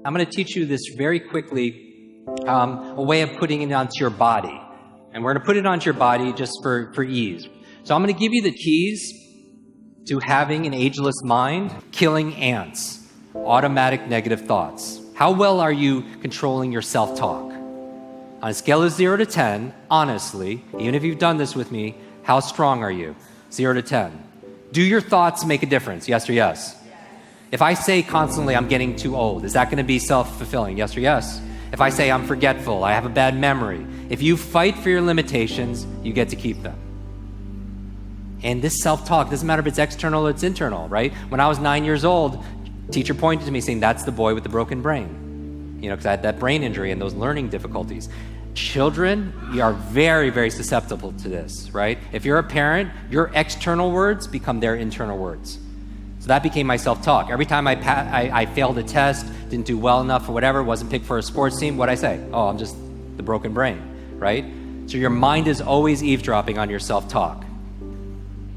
I'm going to teach you this very quickly, a way of putting it onto your body. And we're going to put it onto your body just for ease. So I'm going to give you the keys to having an ageless mind, killing ants, automatic negative thoughts. How well are you controlling your self-talk? On a scale of 0 to 10, honestly, even if you've done this with me, how strong are you? 0 to 10. Do your thoughts make a difference? Yes or yes? If I say constantly, I'm getting too old, is that going to be self-fulfilling? Yes or yes? If I say I'm forgetful, I have a bad memory, if you fight for your limitations, you get to keep them. And this self-talk, doesn't matter if it's external or it's internal, right? When I was 9 years old, teacher pointed to me saying, that's the boy with the broken brain. You know, because I had that brain injury and those learning difficulties. Children, you are very, very susceptible to this, right? If you're a parent, your external words become their internal words. So that became my self-talk. Every time I failed a test, didn't do well enough or whatever, wasn't picked for a sports team, what'd I say? Oh, I'm just the broken brain, right? So your mind is always eavesdropping on your self-talk.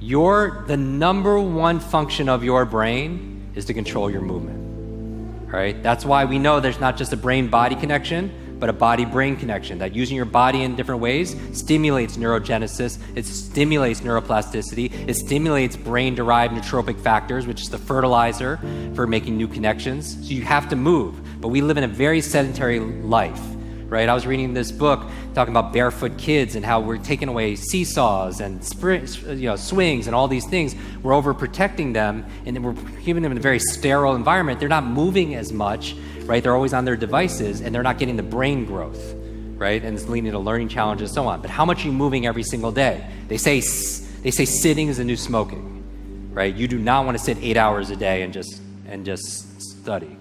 The number one function of your brain is to control your movement, right? That's why we know there's not just a brain-body connection, but a body-brain connection, that using your body in different ways stimulates neurogenesis, it stimulates neuroplasticity, it stimulates brain-derived nootropic factors, which is the fertilizer for making new connections. So you have to move, but we live in a very sedentary life, right? I was reading this book talking about barefoot kids and how we're taking away seesaws and swings and all these things. We're overprotecting them, and then we're keeping them in a very sterile environment. They're not moving as much, right? They're always on their devices, and they're not getting the brain growth, right? And it's leading to learning challenges and so on. But how much are you moving every single day? They say sitting is the new smoking, right? You do not want to sit 8 hours a day and just study.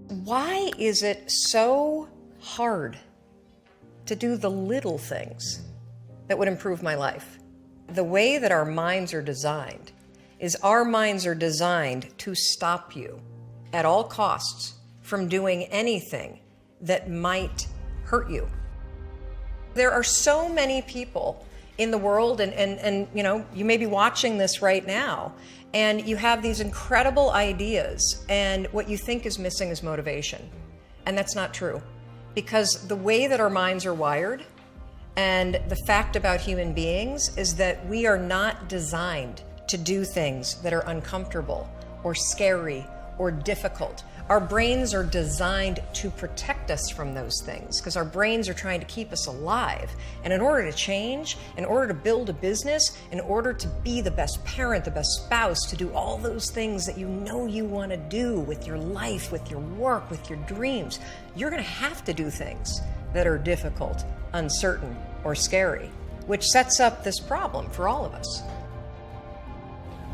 Why is it so hard to do the little things that would improve my life? The way that our minds are designed is our minds are designed to stop you at all costs from doing anything that might hurt you. There are so many people in the world, and you know, you may be watching this right now, and you have these incredible ideas, and what you think is missing is motivation. And that's not true. Because the way that our minds are wired, and the fact about human beings, is that we are not designed to do things that are uncomfortable or scary or difficult. Our brains are designed to protect us from those things because our brains are trying to keep us alive. And in order to change, in order to build a business, in order to be the best parent, the best spouse, to do all those things that you know you want to do with your life, with your work, with your dreams, you're going to have to do things that are difficult, uncertain, or scary, which sets up this problem for all of us.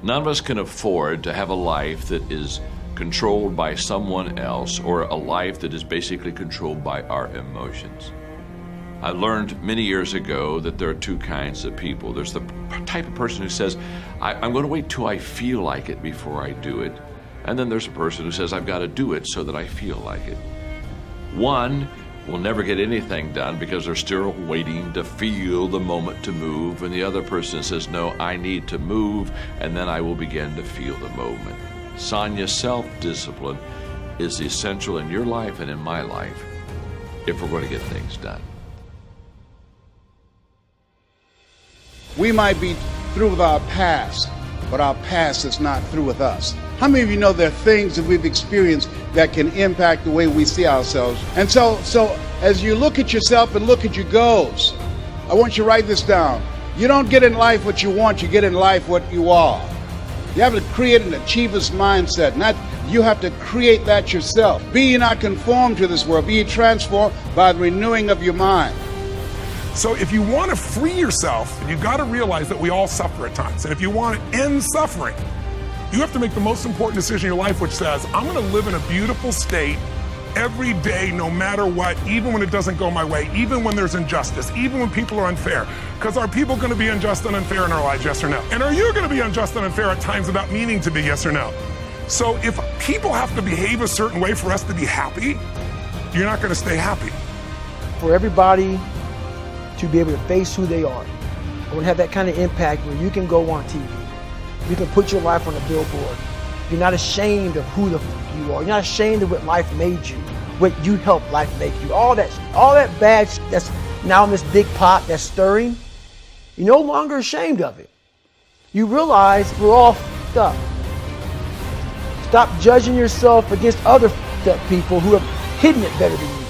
None of us can afford to have a life that is controlled by someone else, or a life that is basically controlled by our emotions. I learned many years ago that there are two kinds of people. There's the type of person who says, I'm going to wait till I feel like it before I do it. And then there's a person who says, I've got to do it so that I feel like it. One will never get anything done because they're still waiting to feel the moment to move. And the other person says, no, I need to move, and then I will begin to feel the moment. Sonia, self-discipline is essential in your life and in my life if we're going to get things done. We might be through with our past, but our past is not through with us. How many of you know there are things that we've experienced that can impact the way we see ourselves? And so as you look at yourself and look at your goals, I want you to write this down. You don't get in life what you want, you get in life what you are. You have to create an achiever's mindset. You have to create that yourself. Be ye not conformed to this world. Be ye transformed by the renewing of your mind. So if you want to free yourself, you've got to realize that we all suffer at times. And if you want to end suffering, you have to make the most important decision in your life, which says, I'm going to live in a beautiful state every day, no matter what, even when it doesn't go my way, even when there's injustice, even when people are unfair. Because are people going to be unjust and unfair in our lives, yes or no? And are you going to be unjust and unfair at times without meaning to be, yes or no? So if people have to behave a certain way for us to be happy, you're not going to stay happy. For everybody to be able to face who they are, I want to have that kind of impact where you can go on TV. You can put your life on a billboard. You're not ashamed of who the f you are. You're not ashamed of what life made you, what you helped life make you. All that bad that's now in this big pot that's stirring, you're no longer ashamed of it. You realize we're all f***ed up. Stop judging yourself against other f***ed up people who have hidden it better than you.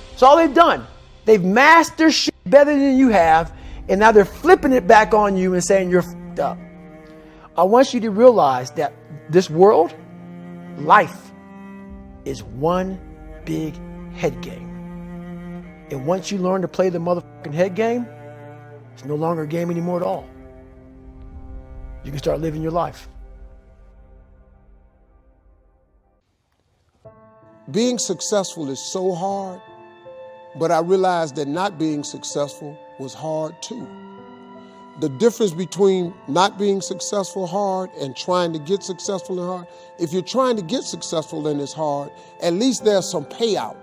That's all they've done. They've masked their shit better than you have, and now they're flipping it back on you and saying you're f***ed up. I want you to realize that this world, life, is one big head game. And once you learn to play the motherfucking head game, it's no longer a game anymore at all. You can start living your life. Being successful is so hard, but I realized that not being successful was hard too. The difference between not being successful hard and trying to get successful and hard, if you're trying to get successful and it's hard, at least there's some payout.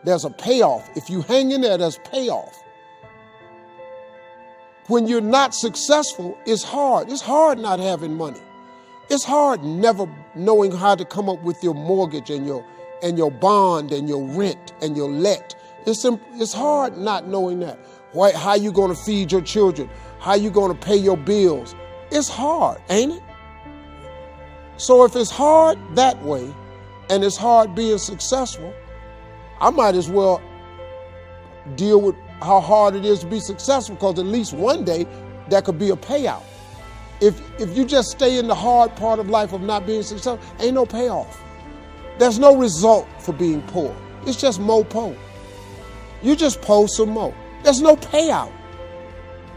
There's a payoff. If you hang in there, there's payoff. When you're not successful, it's hard. It's hard not having money. It's hard never knowing how to come up with your mortgage and your bond and your rent and your let. It's hard not knowing that. How you going to feed your children? How you going to pay your bills? It's hard, ain't it? So if it's hard that way, and it's hard being successful, I might as well deal with how hard it is to be successful, because at least one day that could be a payout. If you just stay in the hard part of life of not being successful, ain't no payoff. There's no result for being poor. It's just more poor. You just pour some more. There's no payout.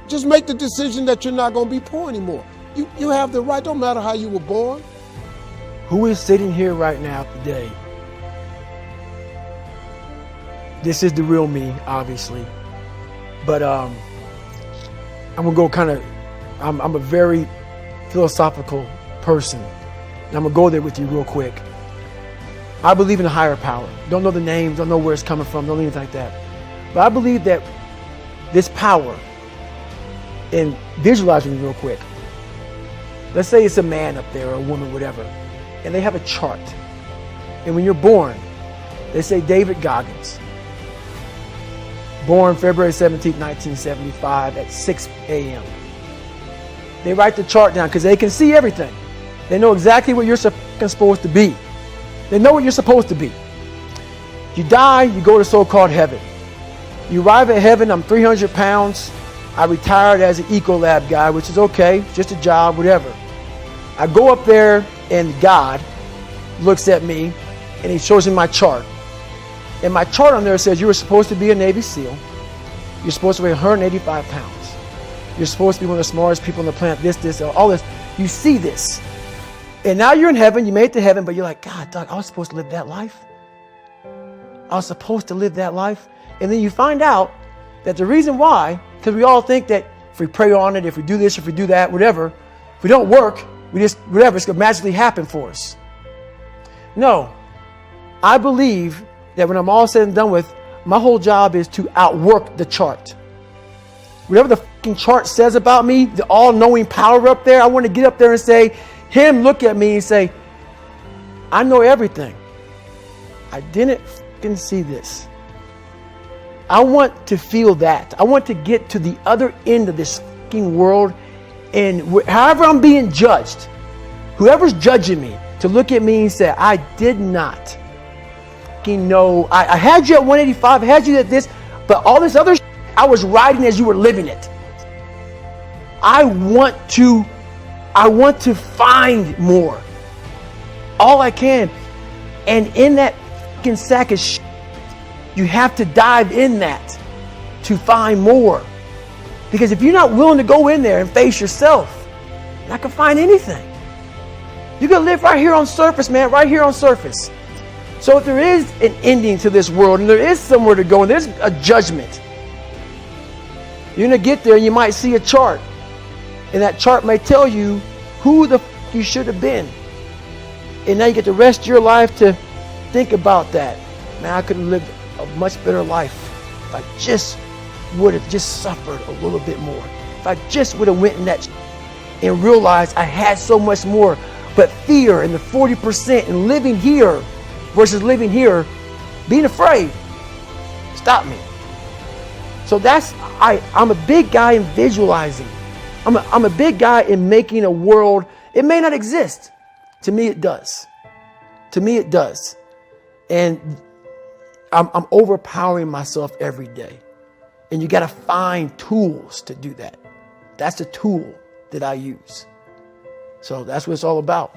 Just make the decision that you're not going to be poor anymore. You have the right, don't matter how you were born. Who is sitting here right now today? This is the real me, obviously. But I'm going to go kind of, I'm a very philosophical person. And I'm going to go there with you real quick. I believe in a higher power. Don't know the names, don't know where it's coming from, don't know anything like that. But I believe that this power, and visualize me real quick. Let's say it's a man up there or a woman, whatever, and they have a chart. And when you're born, they say David Goggins, born February 17, 1975 at 6 a.m. They write the chart down because they can see everything. They know exactly what you're supposed to be. They know what you're supposed to be. You die, you go to so-called heaven. You arrive at heaven, I'm 300 pounds. I retired as an Ecolab guy, which is okay, just a job, whatever. I go up there and God looks at me and he shows me my chart. And my chart on there says you were supposed to be a Navy SEAL. You're supposed to weigh 185 pounds. You're supposed to be one of the smartest people on the planet, this, all this. You see this. And now you're in heaven, you made it to heaven, but you're like, God, Doug, I was supposed to live that life. I was supposed to live that life. And then you find out that the reason why, because we all think that if we pray on it, if we do this, if we do that, whatever, if we don't work, we just, whatever, it's going to magically happen for us. No. I believe that when I'm all said and done with, my whole job is to outwork the chart. Whatever the fucking chart says about me, the all-knowing power up there, I want to get up there and say, him look at me and say, I know everything. I didn't fucking see this. I want to feel that. I want to get to the other end of this fucking world, and however I'm being judged, whoever's judging me, to look at me and say, I did not fucking know. I had you at 185, I had you at this, but all this other shit, I was riding as you were living it. I want to find more. All I can. And in that fucking sack of shit, you have to dive in that to find more. Because if you're not willing to go in there and face yourself, you're not going to find anything. You're going to live right here on surface, man, right here on surface. So if there is an ending to this world and there is somewhere to go and there's a judgment, you're going to get there and you might see a chart. And that chart may tell you who the f*** you should have been. And now you get the rest of your life to think about that. Man, I could have lived a much better life if I just would have just suffered a little bit more. If I just would have went in that and realized I had so much more. But fear and the 40% and living here versus living here, being afraid, stop me. So I'm a big guy in visualizing. I'm a big guy in making a world. It may not exist. To me, it does. To me, it does. And I'm overpowering myself every day. And you got to find tools to do that. That's the tool that I use. So that's what it's all about.